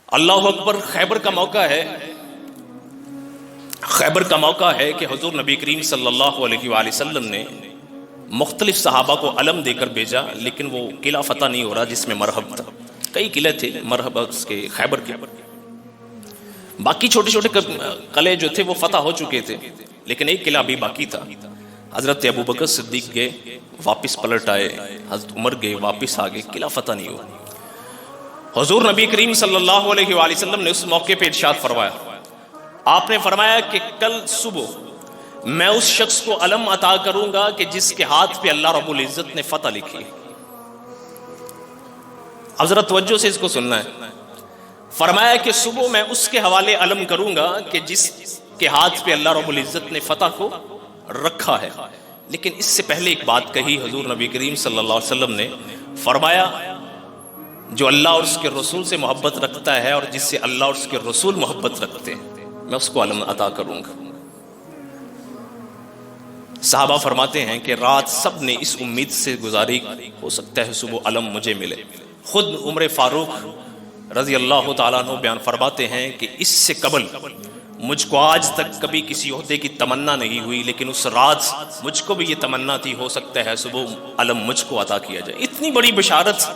اللہ اکبر، خیبر کا موقع ہے، خیبر کا موقع ہے کہ حضور نبی کریم صلی اللہ علیہ وآلہ وسلم نے مختلف صحابہ کو علم دے کر بھیجا، لیکن وہ قلعہ فتح نہیں ہو رہا جس میں مرحب تھا۔ کئی قلعے تھے مرحب اس کے خیبر کے، باقی چھوٹے چھوٹے قلعے جو تھے وہ فتح ہو چکے تھے، لیکن ایک قلعہ بھی باقی تھا۔ حضرت ابوبکر صدیق گئے، واپس پلٹ آئے، حضرت عمر گئے، واپس آگئے، قلعہ فتح نہیں ہوا۔ حضور نبی کریم صلی اللہ علیہ وآلہ وسلم نے اس موقع پہ ارشاد فرمایا، آپ نے فرمایا کہ کل صبح میں اس شخص کو علم عطا کروں گا کہ جس کے ہاتھ پہ اللہ رب العزت نے فتح لکھی ہے۔ اب ذرا توجہ سے اس کو سننا ہے۔ فرمایا کہ صبح میں اس کے حوالے علم کروں گا کہ جس کے ہاتھ پہ اللہ رب العزت نے فتح کو رکھا ہے۔ لیکن اس سے پہلے ایک بات کہی حضور نبی کریم صلی اللہ علیہ وسلم نے، فرمایا جو اللہ اور اس کے رسول سے محبت رکھتا ہے اور جس سے اللہ اور اس کے رسول محبت رکھتے ہیں، میں اس کو علم عطا کروں گا۔ صحابہ فرماتے ہیں کہ رات سب نے اس امید سے گزاری، ہو سکتا ہے صبح علم مجھے ملے۔ خود عمر فاروق رضی اللہ تعالیٰ عنہ بیان فرماتے ہیں کہ اس سے قبل مجھ کو آج تک کبھی کسی عہدے کی تمنا نہیں ہوئی، لیکن اس رات مجھ کو بھی یہ تمنا تھی، ہو سکتا ہے صبح علم مجھ کو عطا کیا جائے۔ اتنی بڑی بشارت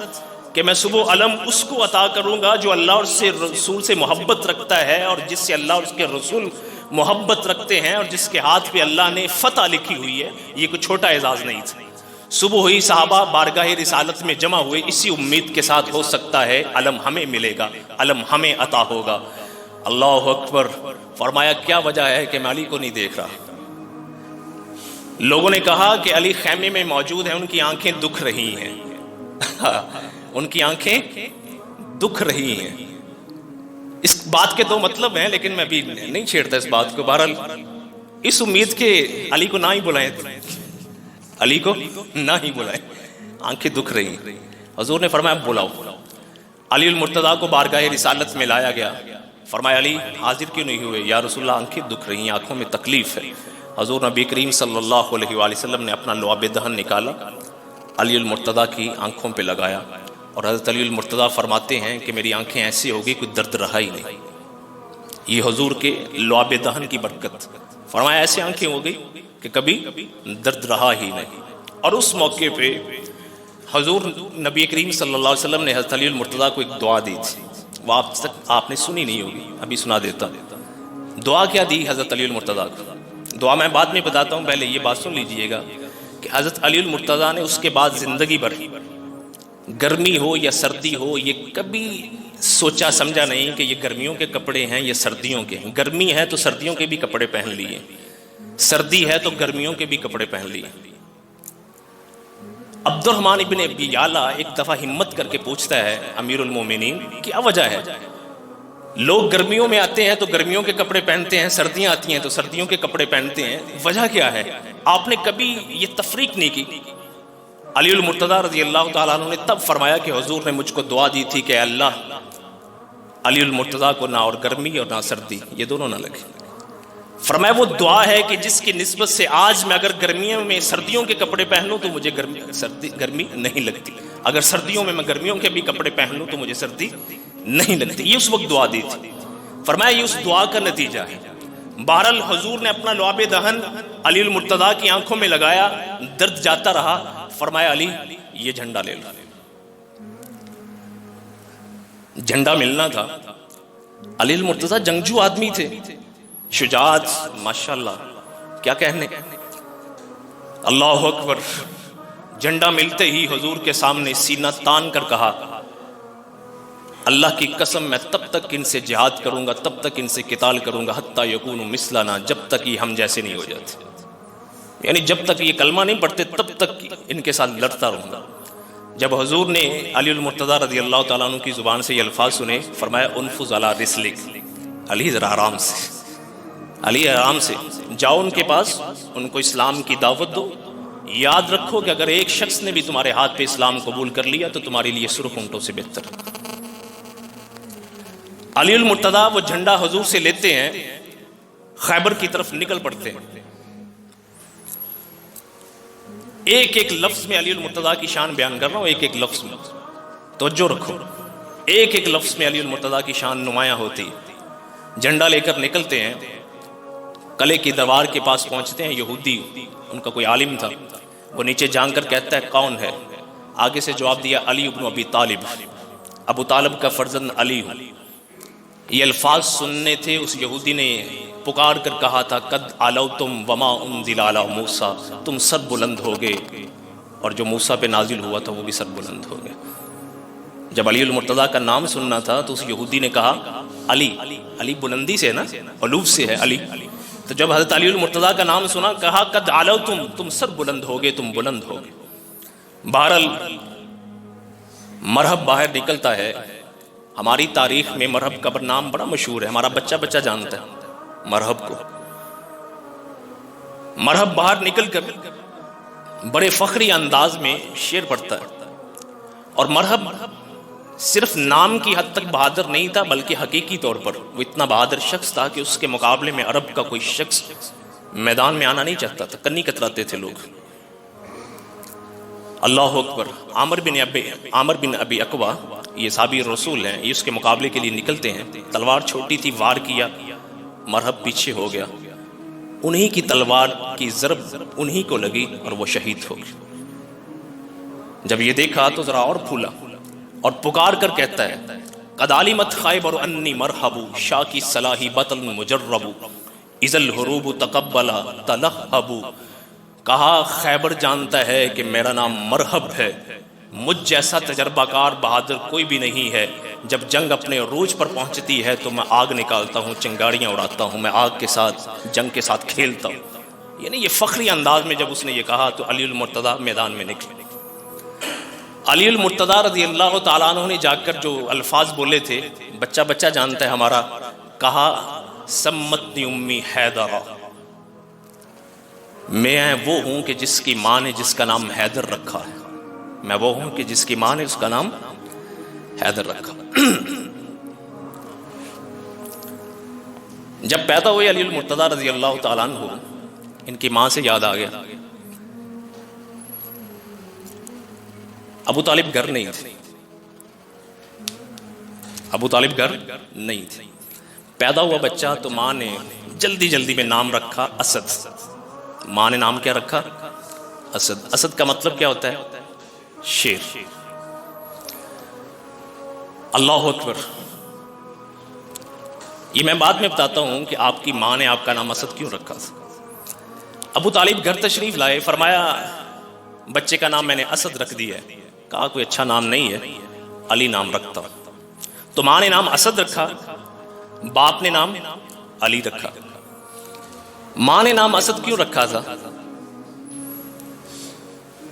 کہ میں صبح علم اس کو عطا کروں گا جو اللہ اور اس سے رسول سے محبت رکھتا ہے اور جس سے اللہ اور اس کے رسول محبت رکھتے ہیں اور جس کے ہاتھ پہ اللہ نے فتح لکھی ہوئی ہے۔ یہ کوئی چھوٹا اعزاز نہیں تھا۔ صبح ہوئی، صحابہ بارگاہ رسالت میں جمع ہوئے اسی امید کے ساتھ، ہو سکتا ہے علم ہمیں ملے گا، علم ہمیں عطا ہوگا۔ اللہ اکبر۔ فرمایا کیا وجہ ہے کہ میں علی کو نہیں دیکھ رہا؟ لوگوں نے کہا کہ علی خیمے میں موجود ہیں، ان کی آنکھیں دکھ رہی ہیں، ان کی آنکھیں دکھ رہی ہیں۔ اس بات کے دو مطلب ہیں، لیکن میں ابھی نہیں چھیڑتا اس بات کو۔ بہرحال اس امید کے علی کو نہ ہی بلائیں، علی کو نہ ہی بلائیں، آنکھیں دکھ رہی ہیں۔ حضور نے فرمایا بلاؤ۔ علی المرتضیٰ کو بارگاہ رسالت میں لایا گیا۔ فرمایا علی حاضر کیوں نہیں ہوئے؟ یا رسول اللہ آنکھیں دکھ رہی ہیں، آنکھوں میں تکلیف ہے۔ حضور نبی کریم صلی اللہ علیہ وآلہ وسلم نے اپنا لعاب دہن نکالا، علی المرتضیٰ کی آنکھوں پہ لگایا، اور حضرت علی المرتضیٰ فرماتے ہیں کہ میری آنکھیں ایسی ہو گئی، کوئی درد رہا ہی نہیں۔ یہ حضور کے لعاب دہن کی برکت۔ فرمایا ایسی آنکھیں ہو گئی کہ کبھی درد رہا ہی نہیں۔ اور اس موقع پہ حضور نبی کریم صلی اللہ علیہ وسلم نے حضرت علی المرتضیٰ کو ایک دعا دی تھی، وہ آپ نے سنی نہیں ہوگی، ابھی سنا دیتا۔ دعا کیا دی حضرت علی المرتضیٰ کو؟ دعا میں بعد میں بتاتا ہوں، پہلے یہ بات سن لیجئے گا کہ حضرت علی المرتضیٰ نے اس کے بعد زندگی بھر گرمی ہو یا سردی ہو، یہ کبھی سوچا سمجھا نہیں کہ یہ گرمیوں کے کپڑے ہیں یا سردیوں کے ہیں۔ گرمی ہے تو سردیوں کے بھی کپڑے پہن لیے، سردی ہے تو گرمیوں کے بھی کپڑے پہن لیے۔ عبد الرحمن ابن ابی یعلا ایک دفعہ ہمت کر کے پوچھتا ہے امیر المومنین کیا وجہ ہے؟ لوگ گرمیوں میں آتے ہیں تو گرمیوں کے کپڑے پہنتے ہیں، سردیاں آتی ہیں تو سردیوں کے کپڑے پہنتے ہیں، وجہ کیا ہے؟ آپ نے کبھی یہ تفریق نہیں کی؟ علی المرتضیٰ رضی اللہ تعالیٰ عنہ نے تب فرمایا کہ حضور نے مجھ کو دعا دی تھی کہ اللہ علی المرتضیٰ کو نہ اور گرمی اور نہ سردی یہ دونوں نہ لگے۔ فرمایا وہ دعا ہے کہ جس کی نسبت سے آج میں اگر گرمیوں میں سردیوں کے کپڑے پہن لوں تو مجھے گرمی نہیں لگتی، اگر سردیوں میں گرمیوں کے بھی کپڑے پہن لوں تو مجھے سردی نہیں لگتی۔ یہ اس وقت دعا دی تھی۔ فرمایا یہ اس دعا کا نتیجہ ہے۔ بہرحال حضور نے اپنا لعاب دہن علی المرتضیٰ کی آنکھوں میں لگایا، درد جاتا رہا۔ فرمایا علی یہ جھنڈا لے لو۔ جھنڈا ملنا تھا۔ علی المرتضیٰ جنگجو آدمی تھے، شجاعت ماشاءاللہ کیا کہنے۔ اللہ اکبر۔ جھنڈا ملتے ہی حضور کے سامنے سینہ تان کر کہا اللہ کی قسم میں تب تک ان سے جہاد کروں گا، تب تک ان سے قتال کروں گا، حتیٰ یکونوا مثلنا، جب تک یہ ہم جیسے نہیں ہو جاتے، یعنی جب تک یہ کلمہ نہیں پڑھتے تب تک ان کے ساتھ لڑتا رہوں گا۔ جب حضور نے علی المرتضیٰ رضی اللہ تعالیٰ عنہ کی زبان سے یہ الفاظ سنے، فرمایا انفذ علی رسلک، علی ذرا آرام سے، علی آرام سے جاؤ ان کے پاس، ان کو اسلام کی دعوت دو، یاد رکھو کہ اگر ایک شخص نے بھی تمہارے ہاتھ پہ اسلام قبول کر لیا تو تمہارے لیے سرخ اونٹوں سے بہتر۔ علی المرتضیٰ وہ جھنڈا حضور سے لیتے ہیں، خیبر کی طرف نکل پڑتے ہیں۔ ایک ایک لفظ میں علی المرتضیٰ کی شان بیان کر رہا ہوں، ایک ایک لفظ میں توجہ رکھو۔ ایک ایک لفظ میں علی المرتضیٰ کی شان نمایاں ہوتی. جھنڈا لے کر نکلتے ہیں, قلعے کی دیوار کے پاس پہنچتے ہیں. یہودی, ان کا کوئی عالم تھا, وہ نیچے جان کر کہتا ہے کون ہے؟ آگے سے جواب دیا علی ابن ابی طالب, ابو طالب کا فرزند علی ہوں. یہ الفاظ سننے تھے. اس یہودی نے پکار کر کہا تھا قد علوتم وما انزل علی موسیٰ, تم سر بلند ہو گئے اور جو موسیٰ پہ نازل ہوا تھا وہ بھی سر بلند ہو گئے. جب علی المرتضیٰ کا نام سننا تھا تو اس یہودی نے کہا علی, علی بلندی سے ہے نا, علوف سے ہے علی. تو جب حضرت علی المرتضیٰ کا نام سنا کہا قد علوتم, تم سر بلند ہو گئے, تم بلند ہو گئے. بہرحال مرحب باہر نکلتا ہے. ہماری تاریخ میں مرحب کا نام بڑا مشہور ہے, ہمارا بچہ بچہ جانتا ہے مرحب کو. مرحب باہر نکل کر بڑے فخری انداز میں شعر پڑھتا ہے. اور مرحب صرف نام کی حد تک بہادر نہیں تھا, بلکہ حقیقی طور پر وہ اتنا بہادر شخص تھا کہ اس کے مقابلے میں عرب کا کوئی شخص میدان میں آنا نہیں چاہتا تھا, کنی کتراتے تھے لوگ. اللہ اکبر. عامر بن ابی اقوا, یہ صحابی رسول ہیں, یہ اس کے مقابلے کے لیے نکلتے ہیں. تلوار چھوٹی تھی, وار کیا, مرحب پیچھے ہو گیا. انہی کی تلوار کی ضرب انہی کو لگی اور وہ شہید ہو گئے. جب یہ دیکھا تو ذرا اور پھولا اور پکار کر کہتا ہے قد علمت خیبر انی مرحب شاکی صلاحی بطل مجرب اذا الحروب تقبلا تلہب. کہا خیبر جانتا ہے کہ میرا نام مرحب ہے, مجھ جیسا تجربہ کار بہادر کوئی بھی نہیں ہے. جب جنگ اپنے عروج پر پہنچتی ہے تو میں آگ نکالتا ہوں, چنگاریاں اڑاتا ہوں, میں آگ کے ساتھ جنگ کے ساتھ کھیلتا ہوں. یعنی یہ فخری انداز میں جب اس نے یہ کہا تو علی المرتضیٰ میدان میں نکلے. علی المرتضیٰ رضی اللہ تعالیٰ عنہ نے جا کر جو الفاظ بولے تھے, بچہ بچہ جانتا ہے ہمارا, کہا سمتنی امی حیدرہ, میں وہ ہوں کہ جس کی ماں نے جس کا نام حیدر رکھا ہے. میں وہ ہوں کہ جس کی ماں نے اس کا نام حیدر رکھا. جب پیدا ہوئے علی المرتضیٰ رضی اللہ تعالیٰ عنہ, ان کی ماں سے یاد آ گیا. ابو طالب گھر نہیں تھے, ابو طالب گھر نہیں تھے. پیدا ہوا بچہ تو ماں نے جلدی جلدی میں نام رکھا اسد. ماں نے نام کیا رکھا؟ اسد. اسد کا مطلب کیا ہوتا ہے؟ شیر. اللہ اکبر. یہ میں بعد میں بتاتا ہوں کہ آپ کی ماں نے آپ کا نام اسد کیوں رکھا. ابو طالب گھر تشریف لائے, فرمایا بچے کا نام میں نے اسد رکھ دیا ہے. کہا کوئی اچھا نام نہیں ہے, علی نام رکھتا ہوں. تو ماں نے نام اسد رکھا, باپ نے نام علی رکھا. ماں نے نام اسد کیوں رکھا تھا؟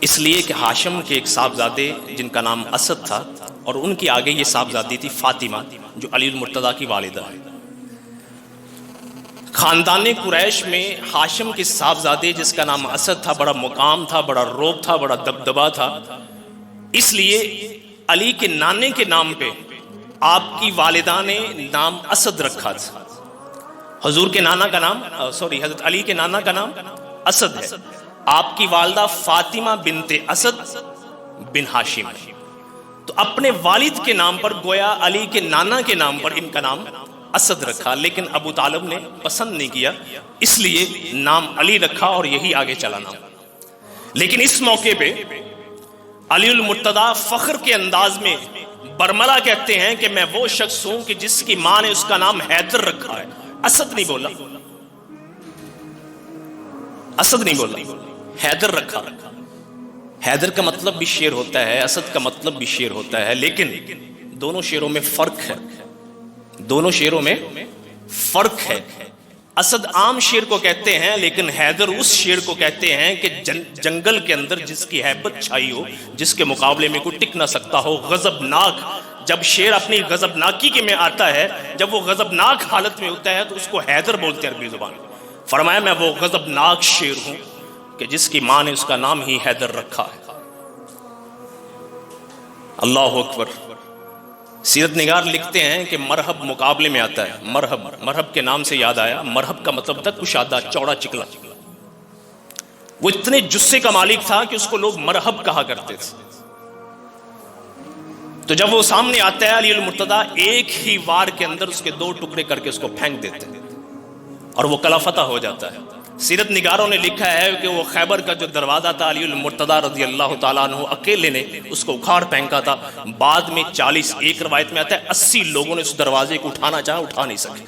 اس لیے کہ ہاشم کے ایک صاحبزادے جن کا نام اسد تھا, اور ان کی آگے یہ صاحبزادی تھی فاطمہ جو علی المرتضیٰ کی والدہ ہے. خاندان قریش میں ہاشم کے صاحبزادے جس کا نام اسد تھا, بڑا مقام تھا, بڑا روب تھا, بڑا دبدبا تھا. اس لیے علی کے نانے کے نام پہ آپ کی والدہ نے نام اسد رکھا تھا. حضور کے نانا کا نام حضرت علی کے نانا کا نام اسد ہے. آپ کی والدہ فاطمہ بنت اسد بن ہاشم. تو اپنے والد کے نام پر گویا علی کے نانا کے نام پر ان کا نام اسد رکھا, لیکن ابو طالب نے پسند نہیں کیا, اس لیے نام علی رکھا اور یہی آگے چلا نام. لیکن اس موقع پہ علی المرتضیٰ فخر کے انداز میں برملا کہتے ہیں کہ میں وہ شخص ہوں کہ جس کی ماں نے اس کا نام حیدر رکھا ہے. اسد نہیں بولا, اسد نہیں بولا, حیدر رکھا. حیدر کا مطلب بھی شیر ہوتا ہے, اسد کا مطلب بھی شیر ہوتا ہے, لیکن دونوں شیروں میں فرق ہے. دونوں شیروں میں فرق ہے. اسد عام شیر کو کہتے ہیں, لیکن حیدر اس شیر کو کہتے ہیں کہ جنگل کے اندر جس کی ہیبت چھائی ہو, جس کے مقابلے میں کوئی ٹک نہ سکتا ہو, غضبناک. جب شیر اپنی غضبناکی کے میں آتا ہے, جب وہ غضبناک حالت میں ہوتا ہے تو اس کو حیدر بولتے ہیں عربی زبان. فرمایا میں وہ غضبناک شیر ہوں کہ جس کی ماں نے اس کا نام ہی حیدر رکھا ہے. اللہ اکبر. سیرت نگار لکھتے ہیں کہ مرحب مقابلے میں آتا ہے. مرحب, مرحب کے نام سے یاد آیا, مرحب کا مطلب تھا کشادہ, چوڑا چکلا. وہ اتنے جسے کا مالک تھا کہ اس کو لوگ مرحب کہا کرتے تھے. تو جب وہ سامنے آتا ہے علی المرتضیٰ ایک ہی وار کے اندر اس کے 2 ٹکڑے کر کے اس کو پھینک دیتے ہیں اور وہ قلعہ فتح ہو جاتا ہے۔ سیرت نگاروں نے لکھا ہے کہ وہ خیبر کا جو دروازہ تھا علی المرتضیٰ رضی اللہ تعالیٰ عنہ اکیلے نے اس کو اکھاڑ پھینکا تھا، بعد میں 40، ایک روایت میں آتا ہے 80 لوگوں نے اس دروازے کو اٹھانا چاہا، اٹھا نہیں سکے۔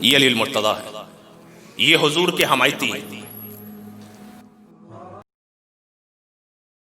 یہ علی المرتضیٰ ہے، یہ حضور کے حمایتی ہیں۔